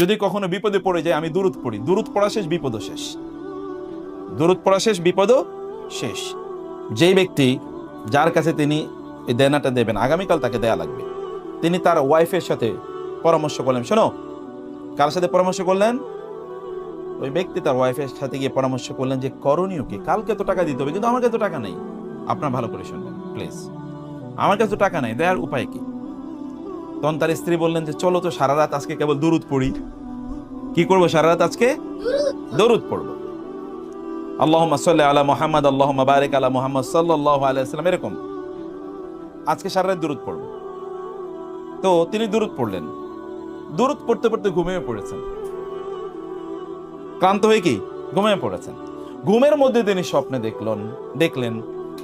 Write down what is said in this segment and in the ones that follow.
যদি কখনো বিপদে পড়ে যায় আমি দুরূদ পড়ি, দুরূদ পড়া শেষ বিপদও শেষ, দুরূদ পড়া শেষ বিপদও শেষ। যেই ব্যক্তি যার কাছে তিনি এই দেনাটা দেবেন আগামীকাল তাকে দেয়া লাগবে, তিনি তার ওয়াইফের সাথে পরামর্শ করলেন। শোনো, কার সাথে পরামর্শ করলেন? ওই ব্যক্তি তার ওয়াইফের সাথে গিয়ে পরামর্শ করলেন যে করণীয় কি, কালকে তো টাকা দিতে হবে, কিন্তু আমার কাছে তো টাকা নেই। আপনার ভালো করে শুনবেন প্লিজ, আমার কাছে তো টাকা নেই, দেওয়ার উপায় কি? তখন তার স্ত্রী বললেন যে চলো তো সারা রাত আজকে কেবল দুরূদ পড়ি। কি করবো সারা রাত? আজকে দরুদ পড়বো, আল্লাহুম্মা সাল্লি আলা মুহাম্মদ আল্লাহুম্মা বারিক আলা মুহাম্মদ সাল্লাল্লাহু আলাইহি ওয়াসাল্লাম, এরকম আজকে সারা রাত দরুদ পড়বো। তো তিনি দরুদ পড়লেন, দরুদ পড়তে পড়তে ঘুমিয়ে পড়েছেন, ক্লান্ত হয়ে কি ঘুমিয়ে পড়েছেন। ঘুমের মধ্যে তিনি স্বপ্নে দেখলেন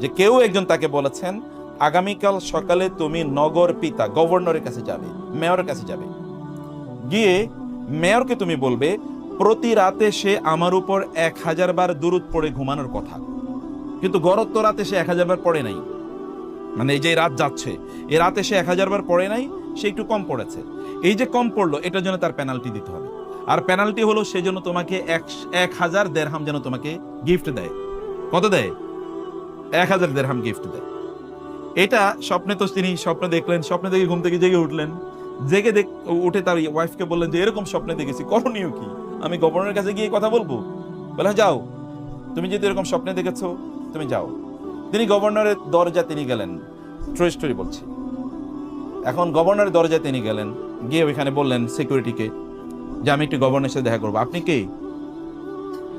যে কেউ একজন তাকে বলেছেন আগামীকাল সকালে তুমি নগর পিতা গভর্নরের কাছে যাবে, মেয়রের কাছে যাবে, গিয়ে মেয়রকে তুমি বলবে প্রতি রাতে সে আমার উপর 1000 বার দুরূদ পড়ে ঘুমানোর কথা, কিন্তু গত রাতে সে 1000 বার পড়ে নাই, মানে এই যে রাত যাচ্ছে এই রাতে সে 1000 বার পড়ে নাই, সে একটু কম পড়েছে। এই যে কম পড়লো এটার জন্য তার পেনাল্টি দিতে হবে, আর পেনাল্টি হলো সে যেন তোমাকে 1000 দিরহাম যেন তোমাকে গিফট দেয়। কত দেয়? 1000 দিরহাম গিফট দেয়। এটা স্বপ্নে তো তিনি স্বপ্ন দেখলেন, স্বপ্নে দেখে ঘুম থেকে জেগে উঠলেন, জেগে উঠে তার ওয়াইফকে বললেন যে এরকম স্বপ্নে দেখেছি, করণীয় কি? আমি গভর্নরের কাছে গিয়ে কথা বলবো? বলে যাও, তুমি যদি এরকম স্বপ্নে দেখেছো তুমি যাও। তিনি গভর্নরের দরজা তিনি গেলেন, ট্রু স্টোরি বলছি। এখন গভর্নরের দরজায় তিনি গেলেন, গিয়ে ওইখানে বললেন সিকিউরিটিকে যে আমি একটু গভর্নরের সাথে দেখা করবো। আপনি কে?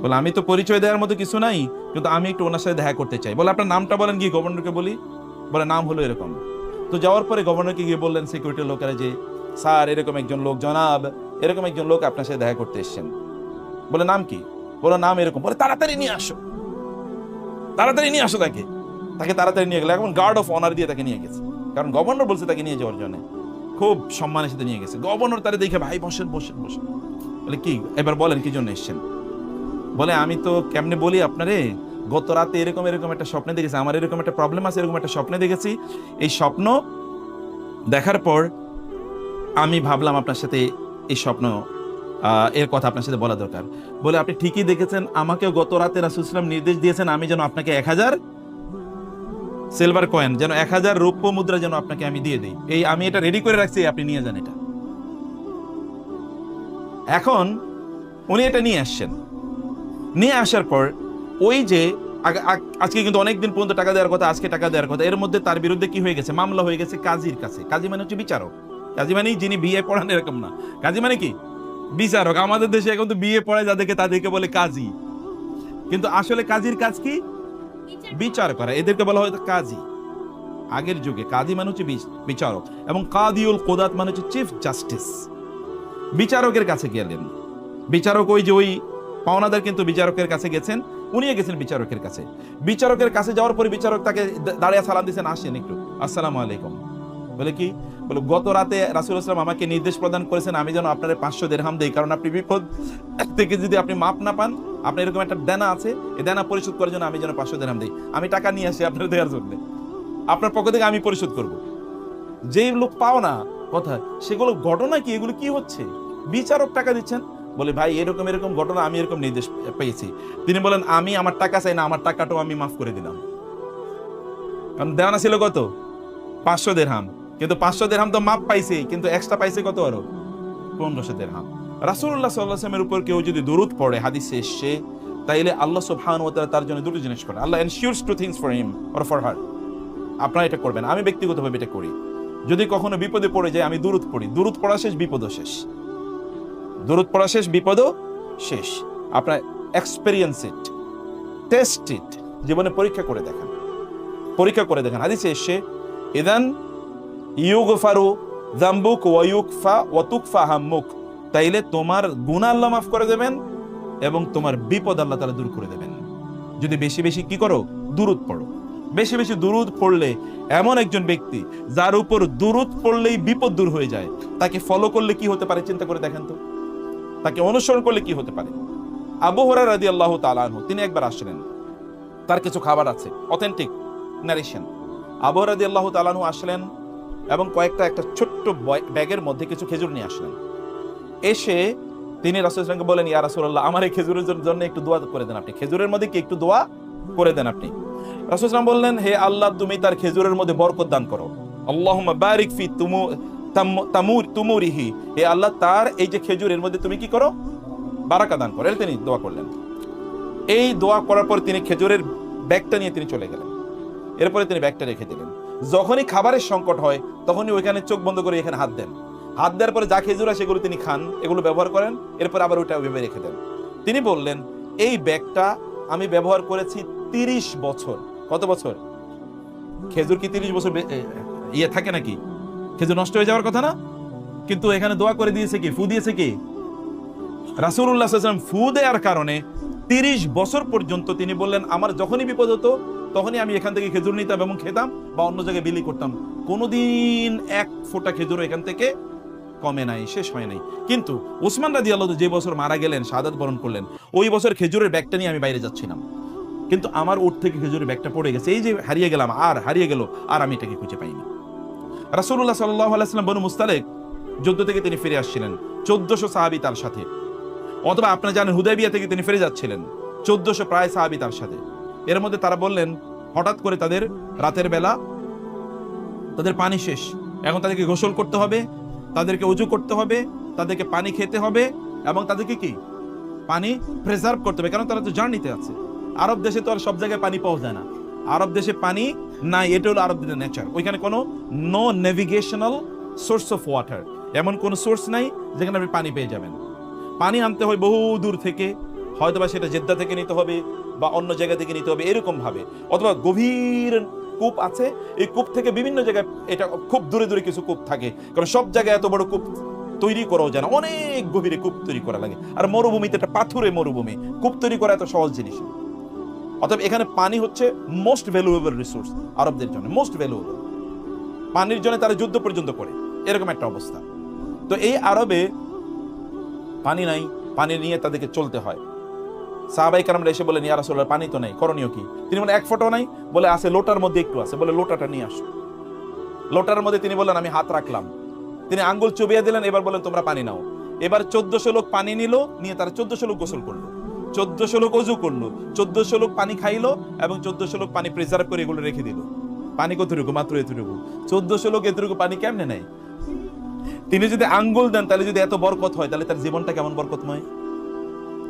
বলে আমি তো পরিচয় দেওয়ার মতো কিছু নাই, কিন্তু আমি একটু ওনার সাথে দেখা করতে চাই। বলে আপনার নামটা বলেন, গিয়ে গভর্নরকে বলি। বলে নাম হলো এরকম। তো যাওয়ার পরে গভর্নরকে গিয়ে বললেন সিকিউরিটির লোকেরা যে স্যার এরকম একজন লোক, জনাব এরকম একজন লোক আপনার সাথে দেখা করতে এসেছেন। বলে নাম কি? বলে নাম এরকম। বলে তাড়াতাড়ি নিয়ে আসো, তাড়াতাড়ি নিয়ে আসো তাকে। তাকে তাড়াতাড়ি নিয়ে গেলে, এখন গার্ড অফ অনার দিয়ে তাকে নিয়ে গেছে, কারণ গভর্নর বলছে তাকে নিয়ে যাওয়ার জন্য, খুব সম্মানের সাথে নিয়ে গেছে। গভর্নর তারে দেখে ভাই বসেন বসেন বসেন। বলে কি, এবার বলেন কি জন্য এসেছেন? বলে আমি তো কেমনে বলি আপনারে, গত রাতে এরকম এরকম একটা স্বপ্নে দেখেছি, আমার এরকম একটা প্রবলেম আছে, এরকম একটা স্বপ্নে দেখেছি। এই স্বপ্ন দেখার পর আমি ভাবলাম আপনার সাথে এই স্বপ্ন এর কথা আপনার সাথে বলা দরকার। বলে আপনি ঠিকই দেখেছেন, আমাকে গত রাতে রাসূল সাল্লাল্লাহু আলাইহি ওয়াসাল্লাম নির্দেশ দিয়েছেন আমি যেন আপনাকে 1000 সিলভার কয়েন, যেন 1000 রৌপ্য মুদ্রা যেন আপনাকে আমি দিয়ে দিই। এই আমি এটা রেডি করে রাখছি, আপনি নিয়ে যান এটা। এখন উনি এটা নিয়ে আসছেন, নিয়ে আসার পর ওই যে আজকে কিন্তু অনেকদিন পর্যন্ত টাকা দেওয়ার কথা, আজকে টাকা দেওয়ার কথা, এর মধ্যে তার বিরুদ্ধে কি হয়ে গেছে? মামলা হয়ে গেছে কাজীর কাছে। কাজী মানে হচ্ছে বিচারক, কাজী মানে যিনি বিয়ে পড়ান এরকম না, কাজী মানে কি বিচারক। আমাদের দেশে এখন তো বিয়ে পড়ায় যাদেরকে তাদেরকে বলে কাজী, কিন্তু আসলে কাজীর কাজ কি? বিচার করা, এদেরকে বলা হয় কাজী। আগের যুগে কাজী মানে হচ্ছে বিচারক, এবং কাদিউল কোদাত মানে হচ্ছে চিফ জাস্টিস। বিচারকের কাছে গেলেন, বিচারক ওই যে ওই পাওনাদার কিন্তু বিচারকের কাছে গেছেন, উনিও গেছেন বিচারকের কাছে। বিচারকের কাছে যাওয়ার পরে বিচারক তাকে দাঁড়িয়ে সালাম দিয়েছেন, আসেন একটু, আসসালামু আলাইকুম। বলে কি? বলে গত রাতে রাসূল সাল্লাল্লাহু আলাইহি ওয়াসাল্লাম আমাকে নির্দেশ প্রদান করেছেন আমি যেন আপনার 500 দিরহাম দেই, কারণ আপনি বিপদ থেকে যদি আপনি মাপ না পান, আপনার এরকম একটা দেনা আছে, এই দেনা পরিশোধ করার জন্য আমি যেন 500 দিরহাম দেই। আমি টাকা নিয়ে আসি আপনার দেওয়ার জন্য, আপনার পক্ষ থেকে আমি পরিশোধ করব। যেই লোক পাও না কথা, সেগুলো ঘটনা কি, এগুলো কি হচ্ছে? বিচারক টাকা দিচ্ছেন। বলে ভাই এরকম এরকম ঘটনা, আমি এরকম নির্দেশ পেয়েছি। তিনি বলেন আমি আমার টাকা চাই না, আমার টাকাটাও আমি মাফ করে দিলাম। কারণ দেওয়ানা ছিল কত? 500 দিরহাম, কিন্তু 500 দিরহাম তো মাপ পাইছে, কিন্তু এক্সট্রা পাইছে কত? আরো 1500 দিরহাম। রাসূলুল্লাহ সাল্লাল্লাহু আলাইহি ওয়াসাল্লামের উপর কেউ যদি দরুদ পড়ে, হাদিসে এসেছে, তাইলে আল্লাহ সুবহানাহু ওয়া তাআলা তার জন্য দুটো জিনিস করে। Allah ensures two things for him or for her. আপনারা এটা করবেন, আমি ব্যক্তিগতভাবে এটা করি। যদি কখনো বিপদে পড়ে যায় আমি দরুদ পড়ি, দরুদ পড়া শেষ বিপদও শেষ, দরুদ পড়া শেষ বিপদও শেষ। আপনার এক্সপেরিয়েন্স ইট, টেস্ট ইট, জীবনে পরীক্ষা করে দেখেন, পরীক্ষা করে দেখেন। হাদিসে এসেছে ইদান ইউগফারু যামবুক ওয়া ইউকফা ওয়া তুকফা হাম্মুক, তাইলে তোমার গুনাহ আল্লাহ মাফ করে দেবেন এবং তোমার বিপদ আল্লাহ তাআলা দূর করে দেবেন। যদি বেশি বেশি কি করো? দুরূদ পড়ো। বেশি বেশি দুরূদ পড়লে এমন একজন ব্যক্তি যার উপর দুরূদ পড়লেই বিপদ দূর হয়ে যায়, তাকে ফলো করলে কি হতে পারে চিন্তা করে দেখেন তো, তাকে অনুসরণ করলে কি হতে পারে। আবু হুরায়রা রাদিয়াল্লাহু তাআলা আনহু তিনি একবার আসলেন, তার কিছু খাবার আছে, অথেন্টিক নারেশন। আবু হুরায়রা রাদিয়াল্লাহু তাআলা আনহু আসলেন এবং একটা ছোট্ট ব্যাগের মধ্যে কিছু খেজুর নিয়ে আসলেন। এসে তিনি রাসূল সাল্লাল্লাহু আলাইহি ওয়াসাল্লামকে বলেন, ইয়া রাসূলুল্লাহ, আমার এই খেজুরের জন্য একটু দোয়া করে দেন আপনি, খেজুরের মধ্যে কি একটু দোয়া করে দেন আপনি। রাসূল সাল্লাল্লাহু আলাইহি ওয়াসাল্লাম বললেন, হে আল্লাহ, তুমি তার খেজুরের মধ্যে বরকত দান করো। আল্লাহুম্মা বারিক ফি তুমুরিহি, হে আল্লাহ, তার এই যে খেজুরের মধ্যে তুমি কি করো, বারাকা দান করো। তিনি দোয়া করলেন। এই দোয়া করার পর তিনি খেজুরের ব্যাগটা নিয়ে তিনি চলে গেলেন। এরপরে তিনি ব্যাগটা রেখে দিলেন। যখনই খাবারের সংকট হয় তখনই ওইখানে চোখ বন্ধ করে এখানে হাত দেন। হাত দেওয়ার পরে যা খেজুর আছে সেগুলো তিনি খান, এগুলো ব্যবহার করেন, এরপর আবার ওইটা ওইভাবে রেখে দেন। তিনি বললেন, এই ব্যাগটা আমি ব্যবহার করেছি 30 বছর। কত বছর? খেজুর কি 30 বছর ইয়ে থাকে নাকি? খেজুর নষ্ট হয়ে যাওয়ার কথা না? কিন্তু এখানে দোয়া করে দিয়েছে কি, ফু দিয়েছে কি রাসূলুল্লাহ সাল্লাল্লাহু আলাইহি ওয়াসাল্লাম। ফু দেওয়ার কারণে 30 বছর পর্যন্ত তিনি বললেন, আমার যখনই বিপদ হতো তখনই আমি এখান থেকে খেজুর নিতাম এবং খেতাম বা অন্য জায়গায় বিলি করতাম। কোনোদিন এক ফোঁটা খেজুর এখান থেকে কমে নাই, শেষ হয় নাই। কিন্তু ওসমান রাদিয়াল্লাহু যে বছর মারা গেলেন, শাহাদাত বরণ করলেন, ওই বছর খেজুরের ব্যাগটা নিয়ে আমি বাইরে যাচ্ছিলাম, কিন্তু আমার উট থেকে খেজুরের ব্যাগটা পড়ে গেছে। এই যে হারিয়ে গেলাম, আর হারিয়ে গেল, আর আমি এটাকে খুঁজে পাইনি। রাসূলুল্লাহ সাল্লাল্লাহু আলাইহি ওয়াসাল্লাম বনু মুস্তালিক যুদ্ধ থেকে তিনি ফিরে আসছিলেন, 1400 সাহাবী তার সাথে। অথবা আপনারা জানেন হুদায়বিয়া থেকে তিনি ফিরে যাচ্ছিলেন, 1400 প্রায় সাহাবী তার সাথে। এর মধ্যে তারা বললেন, হঠাৎ করে তাদের রাতের বেলা তাদের পানি শেষ, এখন তাদেরকে গোসল করতে হবে, তাদেরকে ওযু করতে হবে, তাদেরকে পানি খেতে হবে এবং তাদেরকে কি পানি প্রিজার্ভ করতে হবে, কারণ তারা তো জার্নিতে আছে। আরব দেশে তো আর সব জায়গায় পানি পাওয়া যায় না, আরব দেশে পানি নাই, এটা হলো আরবদের নেচার। ওইখানে কোনো no navigational source of water, এমন কোনো সোর্স নাই যেখানে আপনি পানি পেয়ে যাবেন। পানি আনতে হয় বহু দূর থেকে, হয়তোবা সেটা জেদ্দা থেকে নিতে হবে বা অন্য জায়গা থেকে নিতে হবে, এরকম ভাবে। অথবা গভীর কূপ আছে, এই কূপ থেকে বিভিন্ন জায়গায়, এটা খুব দূরে দূরে কিছু কূপ থাকে, কারণ সব জায়গায় এত বড় কূপ তৈরি করাও যায় না, অনেক গভীরে কূপ তৈরি করা লাগে। আর মরুভূমিতে, একটা পাথুরে মরুভূমি, কূপ তৈরি করা এত সহজ জিনিস। অতএব এখানে পানি হচ্ছে মোস্ট ভ্যালুয়েবল রিসোর্স আরবদের জন্য, মোস্ট ভ্যালুয়েবল। পানির জন্য তারা যুদ্ধ পর্যন্ত করে, এরকম একটা অবস্থা। তো এই আরবে পানি নাই, পানি নিয়ে তাদেরকে চলতে হয়। সাহাবায়ে কেরামরা এসে বলেন, ইয়া রাসূলুল্লাহ, পানি তো নাই, করণীয় কি? তিনি বলেন, এক ফোঁটাও নাই। বলে, আছে, লোটার মধ্যে একটু আছে। বলে, লোটাটা নিয়ে আসো। লোটার মধ্যে তিনি বললেন, আমি হাত রাখলাম। তিনি আঙ্গুল চুবিয়ে দিলেন, এবার বলেন, তোমরা পানি নাও। এবার 1400 লোক পানি নিল, নিয়ে তারা 1400 লোক গোসল করলো, 1400 লোক ওযু করলো, 1400 লোক পানি খাইলো এবং 1400 লোক পানি প্রিজার্ভ করে এগুলো রেখে দিল। পানি কতটুকু? মাত্র এতটুকু। 1400 লোক এতটুকু পানি কেমনে নেয়? তিনি যদি আঙ্গুল দেন, তাহলে যদি এত বরকত হয়, তাহলে তার জীবনটা কেমন বরকতময়,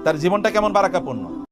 তার জীবনটা কেমন বারাকাপূর্ণ।